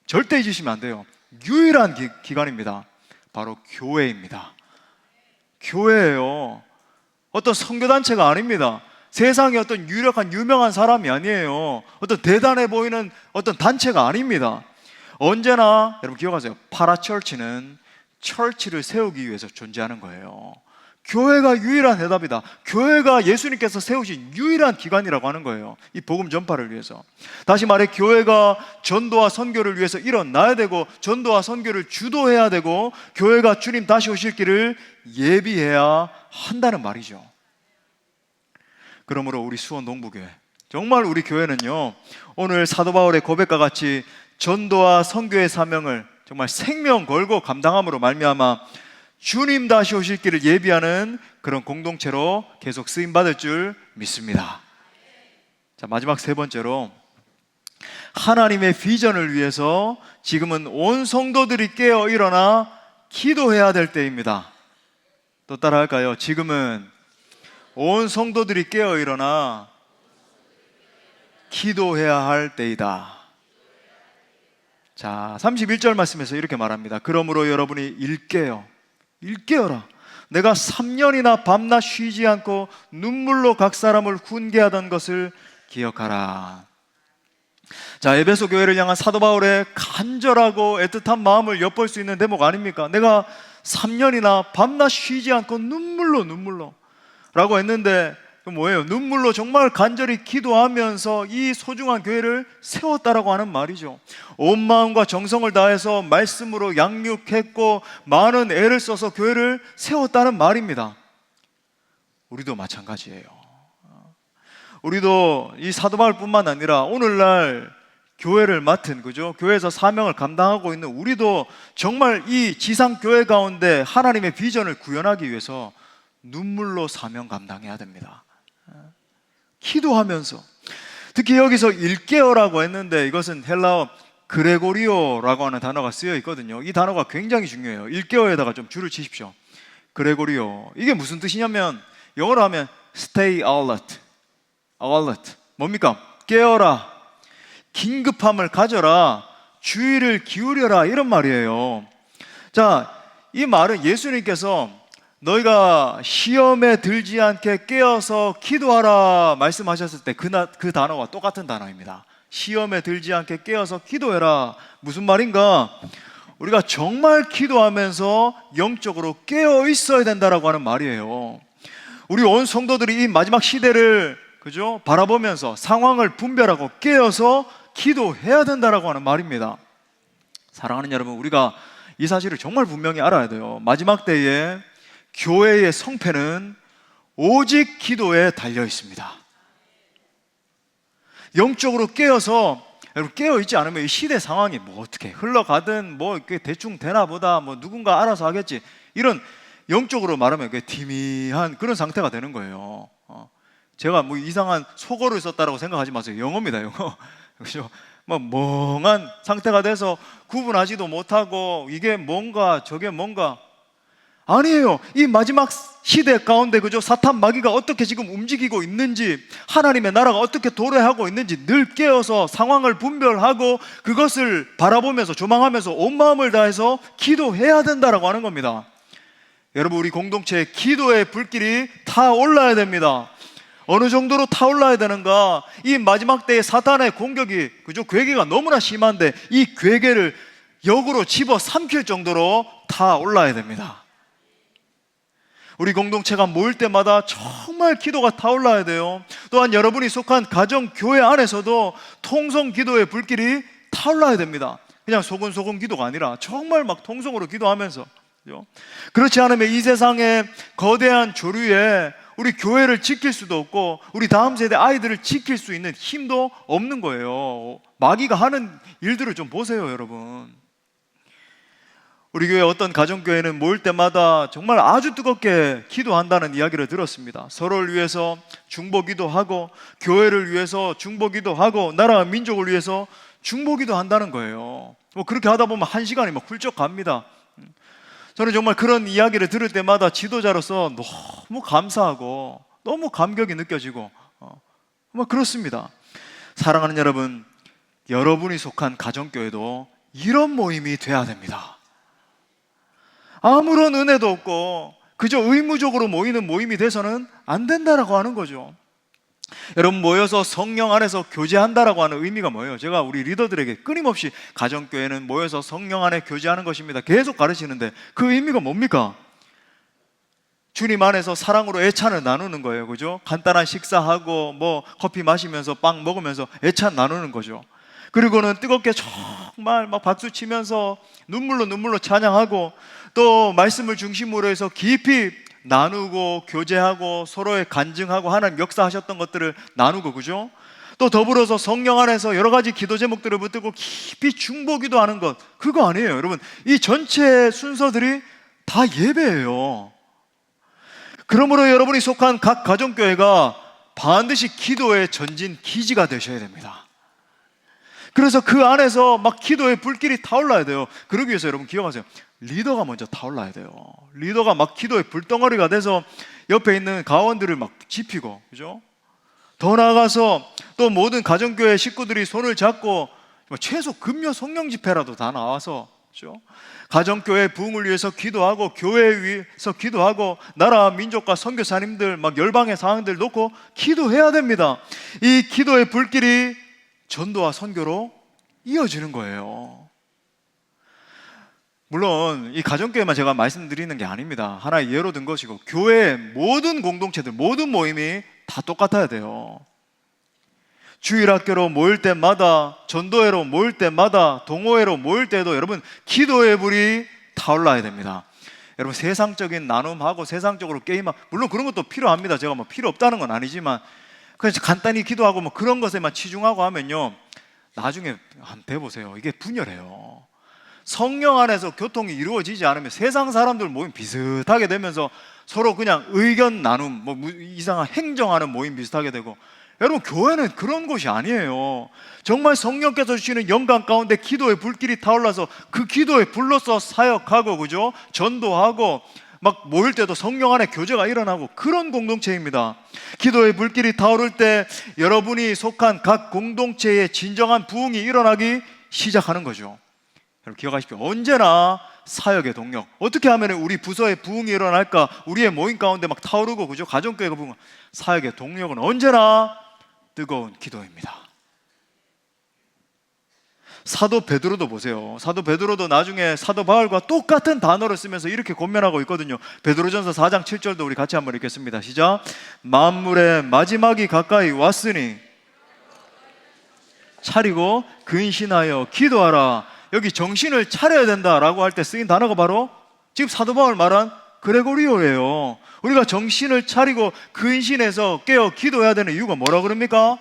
절대 잊으시면 안 돼요. 유일한 기관입니다. 바로 교회입니다. 교회예요. 어떤 선교단체가 아닙니다. 세상에 어떤 유력한 유명한 사람이 아니에요. 어떤 대단해 보이는 어떤 단체가 아닙니다. 언제나 여러분 기억하세요. 파라처치는 처치를 세우기 위해서 존재하는 거예요. 교회가 유일한 해답이다. 교회가 예수님께서 세우신 유일한 기관이라고 하는 거예요. 이 복음 전파를 위해서. 다시 말해, 교회가 전도와 선교를 위해서 일어나야 되고, 전도와 선교를 주도해야 되고, 교회가 주님 다시 오실 길을 예비해야 한다는 말이죠. 그러므로 우리 수원 동부교회, 정말 우리 교회는요, 오늘 사도 바울의 고백과 같이 전도와 선교의 사명을 정말 생명 걸고 감당함으로 말미암아 주님 다시 오실 길을 예비하는 그런 공동체로 계속 쓰임받을 줄 믿습니다. 자, 마지막 세 번째로, 하나님의 비전을 위해서 지금은 온 성도들이 깨어 일어나 기도해야 될 때입니다. 또 따라 할까요? 지금은 온 성도들이 깨어 일어나 기도해야 할 때이다. 자, 31절 말씀에서 이렇게 말합니다. 그러므로 여러분이 일깨어라. 내가 3년이나 밤낮 쉬지 않고 눈물로 각 사람을 훈계하던 것을 기억하라. 자, 에베소 교회를 향한 사도 바울의 간절하고 애틋한 마음을 엿볼 수 있는 대목 아닙니까? 내가 3년이나 밤낮 쉬지 않고 눈물로 라고 했는데, 뭐예요? 눈물로 정말 간절히 기도하면서 이 소중한 교회를 세웠다라고 하는 말이죠. 온 마음과 정성을 다해서 말씀으로 양육했고 많은 애를 써서 교회를 세웠다는 말입니다. 우리도 마찬가지예요. 우리도 이 사도 바울뿐만 아니라 오늘날 교회를 맡은, 그죠? 교회에서 사명을 감당하고 있는 우리도 정말 이 지상 교회 가운데 하나님의 비전을 구현하기 위해서 눈물로 사명 감당해야 됩니다. 기도하면서. 특히 여기서 일깨어라고 했는데 이것은 헬라어 그레고리오라고 하는 단어가 쓰여 있거든요. 이 단어가 굉장히 중요해요. 일깨어에다가 좀 줄을 치십시오. 그레고리오. 이게 무슨 뜻이냐면 영어로 하면 stay alert. alert. 뭡니까? 깨어라. 긴급함을 가져라. 주의를 기울여라. 이런 말이에요. 자, 이 말은 예수님께서 너희가 시험에 들지 않게 깨어서 기도하라 말씀하셨을 때 그 단어와 똑같은 단어입니다. 시험에 들지 않게 깨어서 기도해라. 무슨 말인가? 우리가 정말 기도하면서 영적으로 깨어 있어야 된다라고 하는 말이에요. 우리 온 성도들이 이 마지막 시대를, 그죠? 바라보면서 상황을 분별하고 깨어서 기도해야 된다라고 하는 말입니다. 사랑하는 여러분, 우리가 이 사실을 정말 분명히 알아야 돼요. 마지막 때에 교회의 성패는 오직 기도에 달려 있습니다. 영적으로 깨어서, 여러분 깨어있지 않으면 이 시대 상황이 뭐 어떻게 흘러가든 뭐 이렇게 대충 되나 보다, 뭐 누군가 알아서 하겠지, 이런 영적으로 말하면 희미한 그런 상태가 되는 거예요. 제가 뭐 이상한 속어를 썼다라고 생각하지 마세요. 영어입니다, 영어. 그죠? 뭐 멍한 상태가 돼서 구분하지도 못하고 이게 뭔가 저게 뭔가, 아니에요. 이 마지막 시대 가운데, 그죠? 사탄 마귀가 어떻게 지금 움직이고 있는지, 하나님의 나라가 어떻게 도래하고 있는지 늘 깨어서 상황을 분별하고 그것을 바라보면서 조망하면서 온 마음을 다해서 기도해야 된다라고 하는 겁니다. 여러분, 우리 공동체에 기도의 불길이 타올라야 됩니다. 어느 정도로 타올라야 되는가? 이 마지막 때의 사탄의 공격이, 그죠? 괴계가 너무나 심한데 이 괴계를 역으로 집어 삼킬 정도로 타올라야 됩니다. 우리 공동체가 모일 때마다 정말 기도가 타올라야 돼요. 또한 여러분이 속한 가정, 교회 안에서도 통성 기도의 불길이 타올라야 됩니다. 그냥 소근소근 기도가 아니라 정말 막 통성으로 기도하면서, 그죠? 그렇지 않으면 이 세상의 거대한 조류에 우리 교회를 지킬 수도 없고 우리 다음 세대 아이들을 지킬 수 있는 힘도 없는 거예요. 마귀가 하는 일들을 좀 보세요, 여러분. 우리 교회 어떤 가정교회는 모일 때마다 정말 아주 뜨겁게 기도한다는 이야기를 들었습니다. 서로를 위해서 중보기도 하고, 교회를 위해서 중보기도 하고, 나라와 민족을 위해서 중보기도 한다는 거예요. 뭐 그렇게 하다 보면 한 시간이 막 훌쩍 갑니다. 저는 정말 그런 이야기를 들을 때마다 지도자로서 너무 감사하고 너무 감격이 느껴지고 뭐 그렇습니다. 사랑하는 여러분, 여러분이 속한 가정교회도 이런 모임이 돼야 됩니다. 아무런 은혜도 없고 그저 의무적으로 모이는 모임이 돼서는 안 된다라고 하는 거죠. 여러분, 모여서 성령 안에서 교제한다라고 하는 의미가 뭐예요? 제가 우리 리더들에게 끊임없이 가정교회는 모여서 성령 안에 교제하는 것입니다 계속 가르치는데 그 의미가 뭡니까? 주님 안에서 사랑으로 애찬을 나누는 거예요, 그죠? 간단한 식사하고 뭐 커피 마시면서 빵 먹으면서 애찬 나누는 거죠. 그리고는 뜨겁게 정말 막 박수 치면서 눈물로 찬양하고, 또 말씀을 중심으로 해서 깊이 나누고 교제하고 서로의 간증하고 하나님 역사하셨던 것들을 나누고, 그죠? 또 더불어서 성령 안에서 여러 가지 기도 제목들을 붙들고 깊이 중보기도 하는 것, 그거 아니에요, 여러분. 이 전체 순서들이 다 예배예요. 그러므로 여러분이 속한 각 가정교회가 반드시 기도의 전진 기지가 되셔야 됩니다. 그래서 그 안에서 막 기도의 불길이 타올라야 돼요. 그러기 위해서 여러분 기억하세요. 리더가 먼저 타올라야 돼요. 리더가 막 기도의 불덩어리가 돼서 옆에 있는 가원들을 막 지피고, 그죠? 더 나아가서 또 모든 가정교회 식구들이 손을 잡고 최소 금요 성령 집회라도 다 나와서, 그죠? 가정교회 부흥을 위해서 기도하고, 교회 위해서 기도하고, 나라 민족과 선교사님들 막 열방의 상황들 놓고 기도해야 됩니다. 이 기도의 불길이 전도와 선교로 이어지는 거예요. 물론 이 가정교회만 제가 말씀드리는 게 아닙니다. 하나의 예로 든 것이고, 교회의 모든 공동체들, 모든 모임이 다 똑같아야 돼요. 주일학교로 모일 때마다, 전도회로 모일 때마다, 동호회로 모일 때도 여러분 기도의 불이 타올라야 됩니다. 여러분, 세상적인 나눔하고 세상적으로 게임하고, 물론 그런 것도 필요합니다. 제가 뭐 필요 없다는 건 아니지만 그냥 간단히 기도하고 뭐 그런 것에만 치중하고 하면요, 나중에 한번 배보세요. 이게 분열해요. 성령 안에서 교통이 이루어지지 않으면 세상 사람들 모임 비슷하게 되면서 서로 그냥 의견 나눔, 뭐 이상한 행정하는 모임 비슷하게 되고, 여러분 교회는 그런 곳이 아니에요. 정말 성령께서 주시는 영광 가운데 기도의 불길이 타올라서 그 기도의 불로서 사역하고, 그죠? 전도하고, 막 모일 때도 성령 안에 교제가 일어나고, 그런 공동체입니다. 기도의 불길이 타오를 때 여러분이 속한 각 공동체에 진정한 부흥이 일어나기 시작하는 거죠. 여러분 기억하십시오. 언제나 사역의 동력, 어떻게 하면 우리 부서에 부흥이 일어날까? 우리의 모임 가운데 막 타오르고, 그죠? 가정교회가 부흥, 사역의 동력은 언제나 뜨거운 기도입니다. 사도 베드로도 보세요. 사도 베드로도 나중에 사도 바울과 똑같은 단어를 쓰면서 이렇게 권면하고 있거든요. 베드로전서 4장 7절도 우리 같이 한번 읽겠습니다. 시작. 만물의 마지막이 가까이 왔으니 차리고 근신하여 기도하라. 여기 정신을 차려야 된다라고 할 때 쓰인 단어가 바로 지금 사도 바울 말한 그레고리오예요. 우리가 정신을 차리고 근신해서 깨어 기도해야 되는 이유가 뭐라 그럽니까?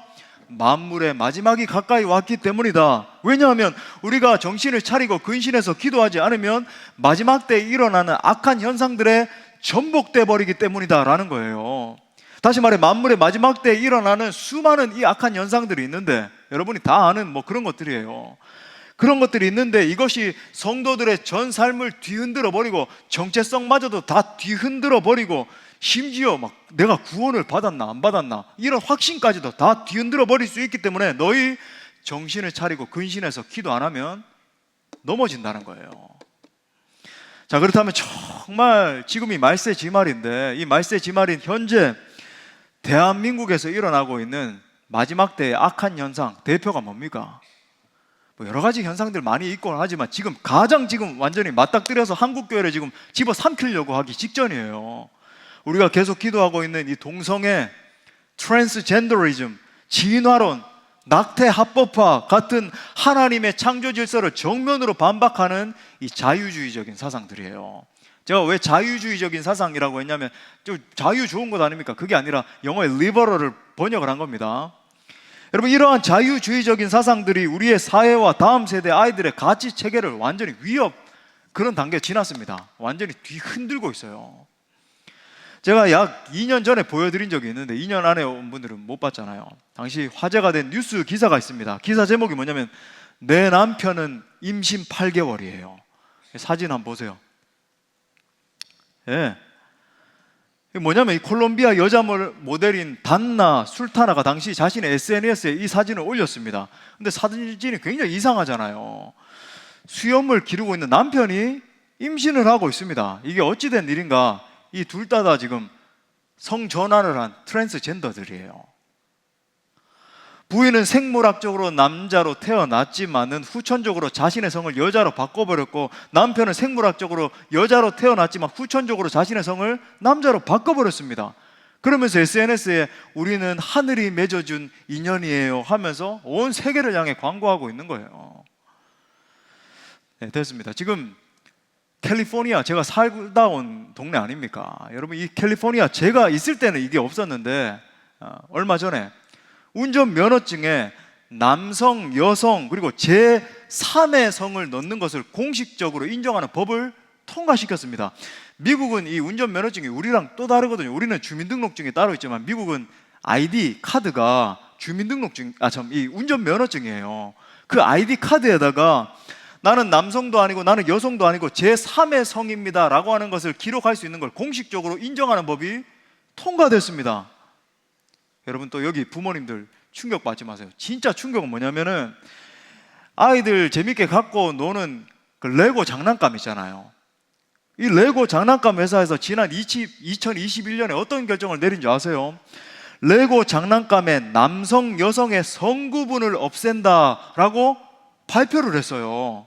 만물의 마지막이 가까이 왔기 때문이다. 왜냐하면 우리가 정신을 차리고 근신해서 기도하지 않으면 마지막 때에 일어나는 악한 현상들에 전복돼 버리기 때문이다 라는 거예요. 다시 말해 만물의 마지막 때에 일어나는 수많은 이 악한 현상들이 있는데, 여러분이 다 아는 뭐 그런 것들이에요. 그런 것들이 있는데 이것이 성도들의 전 삶을 뒤흔들어 버리고, 정체성마저도 다 뒤흔들어 버리고, 심지어 막 내가 구원을 받았나 안 받았나 이런 확신까지도 다 뒤흔들어 버릴 수 있기 때문에 너희 정신을 차리고 근신해서 기도 안 하면 넘어진다는 거예요. 자, 그렇다면 정말 지금이 말세지말인데, 이 말세지말인 현재 대한민국에서 일어나고 있는 마지막 때의 악한 현상 대표가 뭡니까? 뭐 여러 가지 현상들 많이 있곤 하지만 가장 완전히 맞닥뜨려서 한국교회를 지금 집어삼키려고 하기 직전이에요. 우리가 계속 기도하고 있는 이 동성애, 트랜스젠더리즘, 진화론, 낙태 합법화 같은 하나님의 창조 질서를 정면으로 반박하는 이 자유주의적인 사상들이에요. 제가 왜 자유주의적인 사상이라고 했냐면, 자유 좋은 것 아닙니까? 그게 아니라 영어의 리버럴을 번역을 한 겁니다. 여러분, 이러한 자유주의적인 사상들이 우리의 사회와 다음 세대 아이들의 가치 체계를 완전히 그런 단계에 지났습니다. 완전히 뒤흔들고 있어요. 제가 약 2년 전에 보여드린 적이 있는데 2년 안에 온 분들은 못 봤잖아요. 당시 화제가 된 뉴스 기사가 있습니다. 기사 제목이 뭐냐면 내 남편은 임신 8개월이에요. 사진 한번 보세요. 예. 뭐냐면 이 콜롬비아 여자 모델인 단나 술타나가 당시 자신의 SNS에 이 사진을 올렸습니다. 근데 사진이 굉장히 이상하잖아요. 수염을 기르고 있는 남편이 임신을 하고 있습니다. 이게 어찌된 일인가? 이 둘 다 지금 성전환을 한 트랜스젠더들이에요. 부인은 생물학적으로 남자로 태어났지만은 후천적으로 자신의 성을 여자로 바꿔버렸고, 남편은 생물학적으로 여자로 태어났지만 후천적으로 자신의 성을 남자로 바꿔버렸습니다. 그러면서 SNS에 우리는 하늘이 맺어준 인연이에요 하면서 온 세계를 향해 광고하고 있는 거예요. 네, 됐습니다. 지금 캘리포니아, 제가 살다 온 동네 아닙니까? 여러분, 이 캘리포니아 제가 있을 때는 이게 없었는데 얼마 전에 운전면허증에 남성, 여성 그리고 제3의 성을 넣는 것을 공식적으로 인정하는 법을 통과시켰습니다. 미국은 이 운전면허증이 우리랑 또 다르거든요. 우리는 주민등록증이 따로 있지만 미국은 ID 카드가 이 운전면허증이에요. 그 ID 카드에다가 나는 남성도 아니고 나는 여성도 아니고 제3의 성입니다 라고 하는 것을 기록할 수 있는 걸 공식적으로 인정하는 법이 통과됐습니다. 여러분, 또 여기 부모님들 충격받지 마세요. 진짜 충격은 뭐냐면은 아이들 재밌게 갖고 노는 그 레고 장난감 있잖아요. 이 레고 장난감 회사에서 지난 2021년에 어떤 결정을 내린지 아세요? 레고 장난감의 남성, 여성의 성구분을 없앤다라고 발표를 했어요.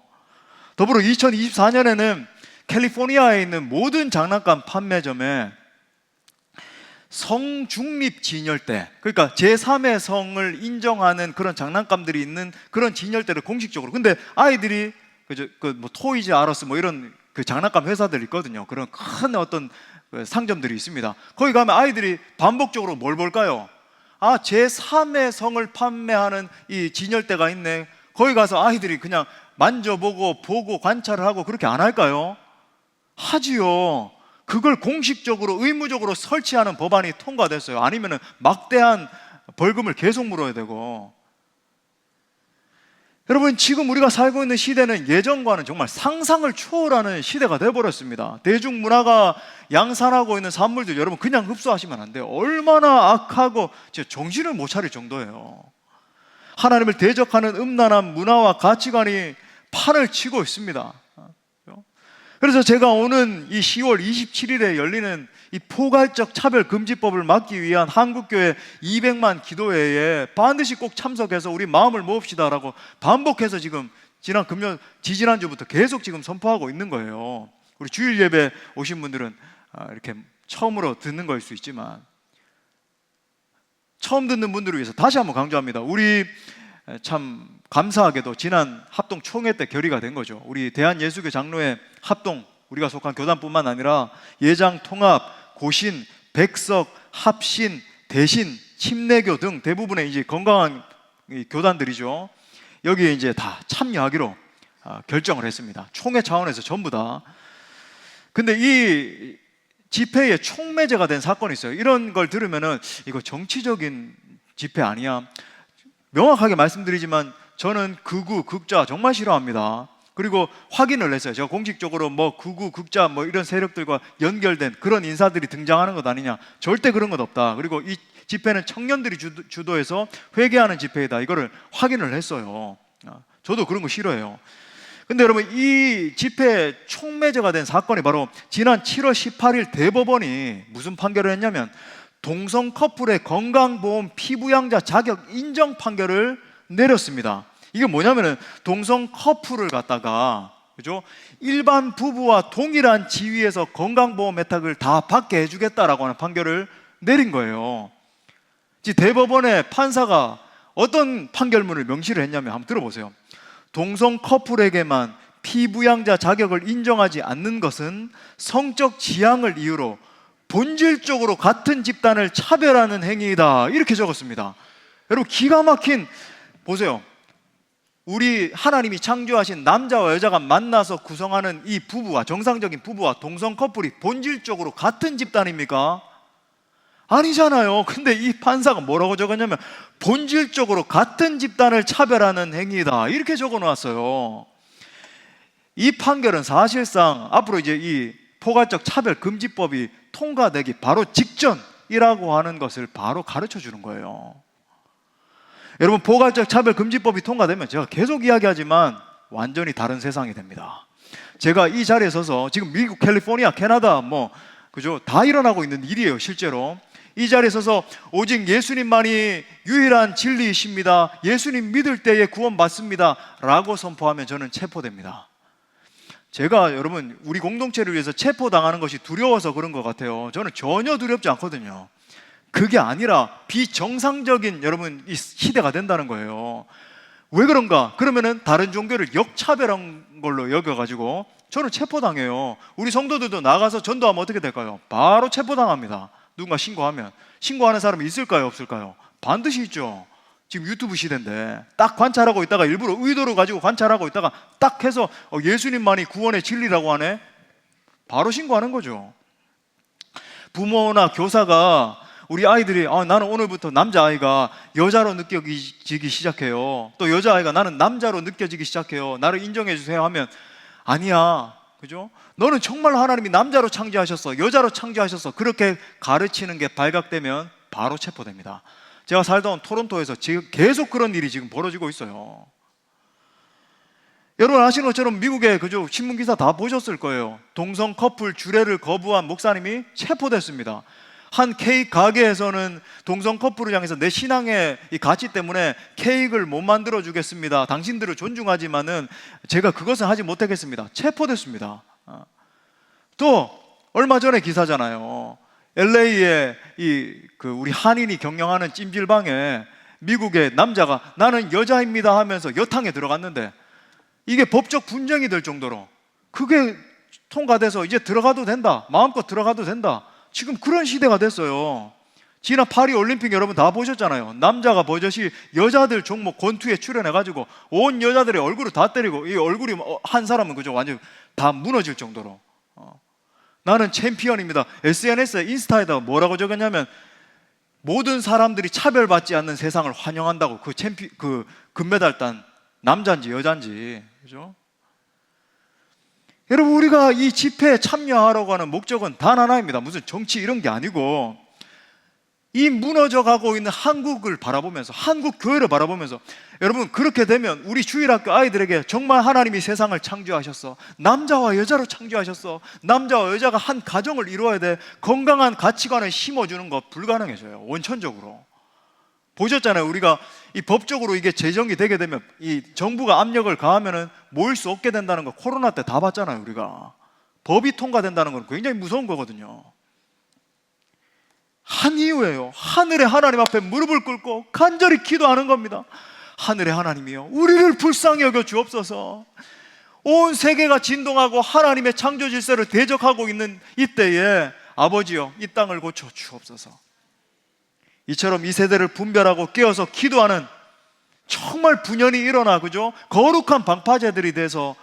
더불어 2024년에는 캘리포니아에 있는 모든 장난감 판매점에 성중립 진열대, 그러니까 제3의 성을 인정하는 그런 장난감들이 있는 그런 진열대를 공식적으로, 근데 아이들이 뭐 토이즈 아러스 뭐 이런 그 장난감 회사들 있거든요. 그런 큰 어떤 상점들이 있습니다. 거기 가면 아이들이 반복적으로 뭘 볼까요? 제3의 성을 판매하는 이 진열대가 있네. 거기 가서 아이들이 그냥 만져보고 보고 관찰을 하고 그렇게 안 할까요? 하지요. 그걸 공식적으로 의무적으로 설치하는 법안이 통과됐어요. 아니면 막대한 벌금을 계속 물어야 되고. 여러분, 지금 우리가 살고 있는 시대는 예전과는 정말 상상을 초월하는 시대가 되어버렸습니다. 대중문화가 양산하고 있는 산물들 여러분 그냥 흡수하시면 안 돼요. 얼마나 악하고 정신을 못 차릴 정도예요. 하나님을 대적하는 음란한 문화와 가치관이 판을 치고 있습니다. 그래서 제가 오는 이 10월 27일에 열리는 이 포괄적 차별금지법을 막기 위한 한국교회 200만 기도회에 반드시 꼭 참석해서 우리 마음을 모읍시다라고 반복해서 지금 지지난주부터 계속 지금 선포하고 있는 거예요. 우리 주일 예배 오신 분들은 이렇게 처음으로 듣는 거일 수 있지만, 처음 듣는 분들을 위해서 다시 한번 강조합니다. 우리 참 감사하게도 지난 합동 총회 때 결의가 된 거죠. 우리 대한예수교 장로회 합동, 우리가 속한 교단뿐만 아니라 예장, 통합, 고신, 백석, 합신, 대신, 침례교 등 대부분의 이제 건강한 교단들이죠. 여기에 이제 다 참여하기로 결정을 했습니다. 총회 차원에서 전부 다. 근데 이 집회에 총매제가 된 사건이 있어요. 이런 걸 들으면은 이거 정치적인 집회 아니야? 명확하게 말씀드리지만 저는 극우, 극자 정말 싫어합니다. 그리고 확인을 했어요. 제가 공식적으로 뭐 극우, 극자 뭐 이런 세력들과 연결된 그런 인사들이 등장하는 것 아니냐. 절대 그런 것 없다. 그리고 이 집회는 청년들이 주도해서 회개하는 집회이다. 이거를 확인을 했어요. 저도 그런 거 싫어해요. 근데 여러분, 이 집회 총매제가 된 사건이 바로 지난 7월 18일 대법원이 무슨 판결을 했냐면 동성 커플의 건강보험 피부양자 자격 인정 판결을 내렸습니다. 이게 뭐냐면은 동성 커플을 갖다가, 그죠? 일반 부부와 동일한 지위에서 건강보험 혜택을 다 받게 해주겠다라고 하는 판결을 내린 거예요. 대법원의 판사가 어떤 판결문을 명시를 했냐면 한번 들어보세요. 동성 커플에게만 피부양자 자격을 인정하지 않는 것은 성적 지향을 이유로 본질적으로 같은 집단을 차별하는 행위이다. 이렇게 적었습니다. 여러분, 기가 막힌, 보세요. 우리 하나님이 창조하신 남자와 여자가 만나서 구성하는 이 부부와, 정상적인 부부와 동성 커플이 본질적으로 같은 집단입니까? 아니잖아요. 근데 이 판사가 뭐라고 적었냐면 본질적으로 같은 집단을 차별하는 행위다. 이렇게 적어 놓았어요. 이 판결은 사실상 앞으로 이제 이 포괄적 차별금지법이 통과되기 바로 직전이라고 하는 것을 바로 가르쳐 주는 거예요. 여러분, 포괄적 차별금지법이 통과되면 제가 계속 이야기하지만 완전히 다른 세상이 됩니다. 제가 이 자리에 서서 지금 미국, 캘리포니아, 캐나다 그죠? 다 일어나고 있는 일이에요. 실제로 이 자리에 서서 오직 예수님만이 유일한 진리이십니다, 예수님 믿을 때에 구원받습니다 라고 선포하면 저는 체포됩니다. 제가 여러분 우리 공동체를 위해서 체포당하는 것이 두려워서 그런 것 같아요. 저는 전혀 두렵지 않거든요. 그게 아니라 비정상적인 여러분 이 시대가 된다는 거예요. 왜 그런가? 그러면은 다른 종교를 역차별한 걸로 여겨가지고 저는 체포당해요. 우리 성도들도 나가서 전도하면 어떻게 될까요? 바로 체포당합니다. 누군가 신고하면. 신고하는 사람이 있을까요? 없을까요? 반드시 있죠. 지금 유튜브 시대인데 딱 관찰하고 있다가 일부러 의도를 가지고 관찰하고 있다가 딱 해서 예수님만이 구원의 진리라고 하네? 바로 신고하는 거죠. 부모나 교사가 우리 아이들이 나는 오늘부터 남자아이가 여자로 느껴지기 시작해요, 또 여자아이가 나는 남자로 느껴지기 시작해요, 나를 인정해 주세요 하면 아니야, 그죠? 너는 정말 하나님이 남자로 창조하셨어, 여자로 창조하셨어, 그렇게 가르치는 게 발각되면 바로 체포됩니다. 제가 살다 온 토론토에서 지금 계속 그런 일이 지금 벌어지고 있어요. 여러분 아시는 것처럼 미국에 그죠? 신문기사 다 보셨을 거예요. 동성 커플 주례를 거부한 목사님이 체포됐습니다. 한 케이크 가게에서는 동성 커플을 향해서 내 신앙의 이 가치 때문에 케이크를 못 만들어 주겠습니다, 당신들을 존중하지만은 제가 그것은 하지 못하겠습니다. 체포됐습니다. 또 얼마 전에 기사잖아요. LA에 우리 한인이 경영하는 찜질방에 미국의 남자가 나는 여자입니다 하면서 여탕에 들어갔는데 이게 법적 분쟁이 될 정도로 그게 통과돼서 이제 들어가도 된다, 마음껏 들어가도 된다, 지금 그런 시대가 됐어요. 지난 파리 올림픽 여러분 다 보셨잖아요. 남자가 버젓이 여자들 종목 권투에 출연해가지고 온 여자들의 얼굴을 다 때리고, 이 얼굴이 한 사람은 그죠 완전 다 무너질 정도로 나는 챔피언입니다. SNS에 인스타에다가 뭐라고 적었냐면 모든 사람들이 차별받지 않는 세상을 환영한다고. 그 금메달 딴 남자인지 여자인지, 그죠? 여러분, 우리가 이 집회에 참여하려고 하는 목적은 단 하나입니다. 무슨 정치 이런 게 아니고, 이 무너져 가고 있는 한국을 바라보면서, 한국 교회를 바라보면서, 여러분, 그렇게 되면 우리 주일학교 아이들에게 정말 하나님이 세상을 창조하셨어, 남자와 여자로 창조하셨어, 남자와 여자가 한 가정을 이루어야 돼, 건강한 가치관을 심어주는 것 불가능해져요. 원천적으로 보셨잖아요. 우리가 이 법적으로 이게 제정이 되게 되면, 이 정부가 압력을 가하면은 모일 수 없게 된다는 거 코로나 때 다 봤잖아요. 우리가 법이 통과된다는 건 굉장히 무서운 거거든요. 한 이유예요. 하늘의 하나님 앞에 무릎을 꿇고 간절히 기도하는 겁니다. 하늘의 하나님이여, 우리를 불쌍히 여겨 주옵소서. 온 세계가 진동하고 하나님의 창조 질서를 대적하고 있는 이때에 아버지여, 이 땅을 고쳐 주옵소서. 이처럼 이 세대를 분별하고 깨어서 기도하는 정말 분연히 일어나, 그죠? 거룩한 방파제들이 돼서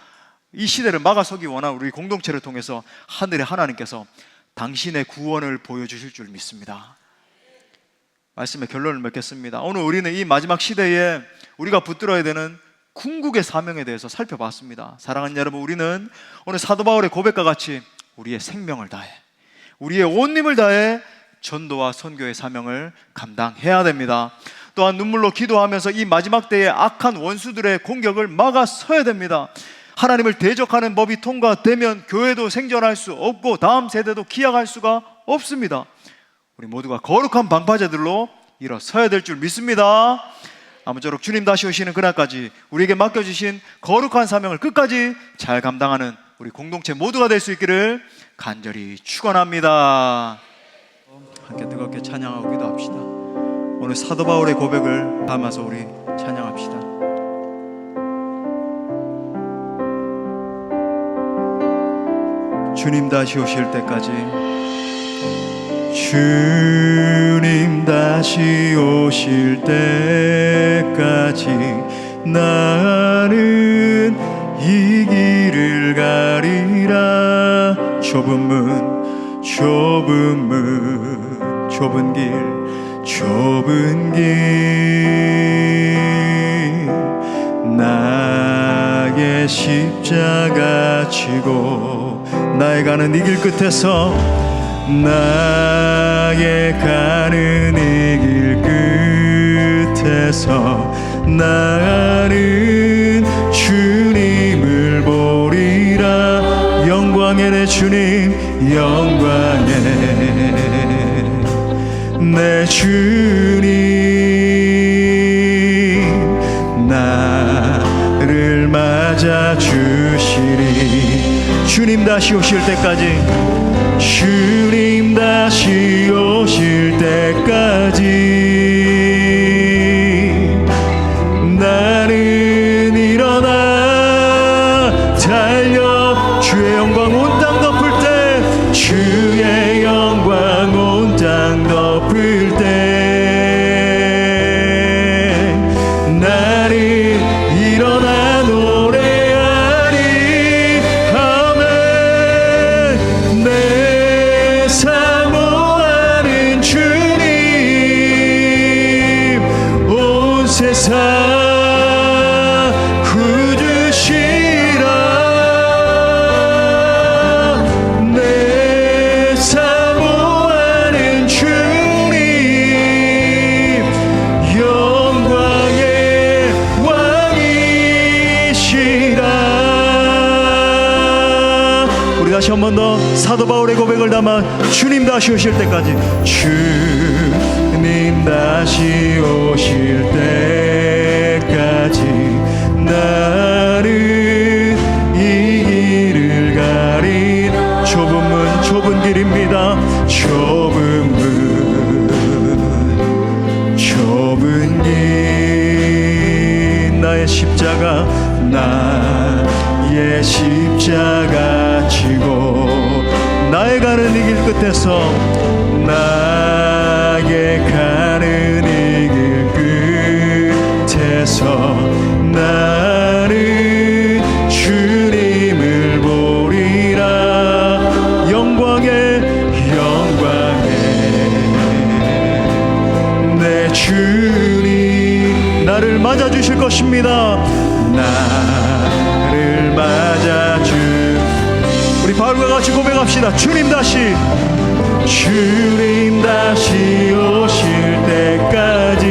이 시대를 막아서기 원하는 우리 공동체를 통해서 하늘의 하나님께서 당신의 구원을 보여주실 줄 믿습니다. 말씀의 결론을 맺겠습니다. 오늘 우리는 이 마지막 시대에 우리가 붙들어야 되는 궁극의 사명에 대해서 살펴봤습니다. 사랑하는 여러분, 우리는 오늘 사도 바울의 고백과 같이 우리의 생명을 다해, 우리의 온 힘을 다해 전도와 선교의 사명을 감당해야 됩니다. 또한 눈물로 기도하면서 이 마지막 때에 악한 원수들의 공격을 막아서야 됩니다. 하나님을 대적하는 법이 통과되면 교회도 생존할 수 없고 다음 세대도 기약할 수가 없습니다. 우리 모두가 거룩한 방파제들로 일어서야 될 줄 믿습니다. 아무쪼록 주님 다시 오시는 그날까지 우리에게 맡겨주신 거룩한 사명을 끝까지 잘 감당하는 우리 공동체 모두가 될 수 있기를 간절히 축원합니다. 함께 뜨겁게 찬양하고 기도합시다. 오늘 사도 바울의 고백을 담아서 우리 찬양합시다. 주님 다시 오실 때까지, 주님 다시 오실 때까지 나는 이 길을 가리라. 좁은 문, 좁은 문, 좁은 길, 좁은 길, 나의 십자가 지고 나의 가는 이 길 끝에서, 나의 가는 이 길 끝에서 나는 주님을 보리라. 영광의 내 주님, 영광의 내 주님, 나를 맞아 주시리. 주님 다시 오실 때까지, 주님 다시 오실 때까지 나는 일어나 달려 주의 영광 온 땅 덮을 때, 주의 영광 온 땅 덮을 때 나는 일어나 노래하리. 아멘. 내 사모하는 주님, 온 세상 구주시라. 내 사모하는 주님, 영광의 왕이시라. 우리 다시 한 번 더 사도 바울의 고백을 담아 주님 다시 오실 때까지, 주님 다시 오실 때까지 나는 이 길을 가리. 좁은 문, 좁은 길입니다. 좁은 문, 좁은 길, 나의 십자가, 나의 십자가 지고 나의 가는 이 길 끝에서, 나의 나의 가는 이 길 끝에서 나는 주님을 보리라. 영광에 내 주님 나를 맞아주실 것입니다. 나를 맞아주. 우리 바울과 같이 고백합시다. 주님 다시 오실 때까지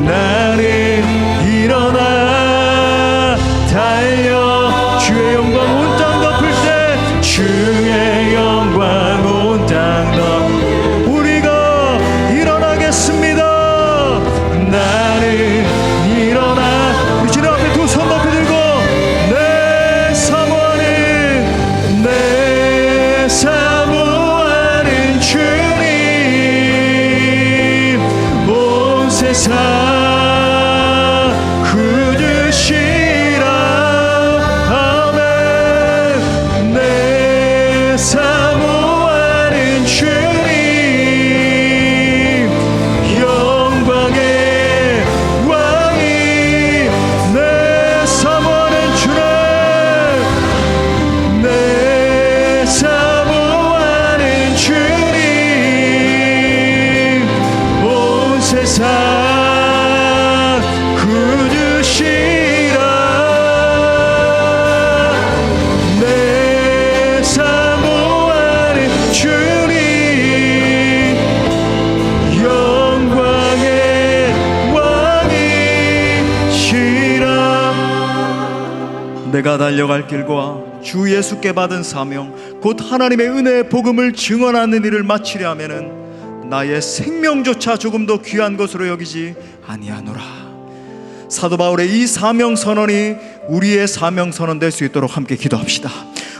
나는 일어나 달려 주의 영광 온 땅 덮을 때 주의 영광 온 땅 덮을 우리가 일어나겠습니다. 나는 일어나. 우리 주님 앞에 두 손 높이 들고 내 사모하는 주님 온 세상 구주시라. 아멘. 내 사모하는 주님 영광의 왕이 내 사모하는 주님 내 사모하는 주님 온 세상 구주시라. 내 사모하는 주님 영광의 왕이시라. 내가 달려갈 길과 주 예수께 받은 사명 곧 하나님의 은혜의 복음을 증언하는 일을 마치려 하면은 나의 생명조차 조금 더 귀한 것으로 여기지 아니하노라. 사도 바울의 이 사명 선언이 우리의 사명 선언 될 수 있도록 함께 기도합시다.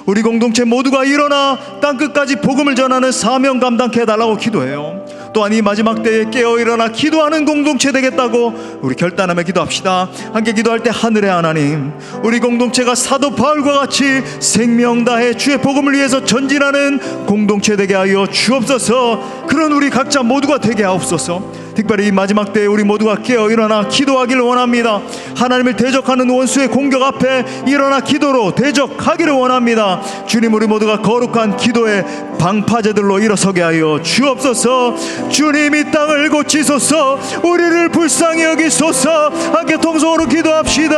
우리 공동체 모두가 일어나 땅끝까지 복음을 전하는 사명 감당케 해달라고 기도해요. 또한 이 마지막 때에 깨어 일어나 기도하는 공동체 되겠다고 우리 결단하며 기도합시다. 함께 기도할 때 하늘의 하나님, 우리 공동체가 사도 바울과 같이 생명 다해 주의 복음을 위해서 전진하는 공동체 되게 하여 주옵소서. 그런 우리 각자 모두가 되게 하옵소서. 특별히 이 마지막 때에 우리 모두가 깨어 일어나 기도하기를 원합니다. 하나님을 대적하는 원수의 공격 앞에 일어나 기도로 대적하기를 원합니다. 주님, 우리 모두가 거룩한 기도의 방파제들로 일어서게 하여 주옵소서. 주님, 이 땅을 고치소서. 우리를 불쌍히 여기소서. 함께 통성으로 기도합시다.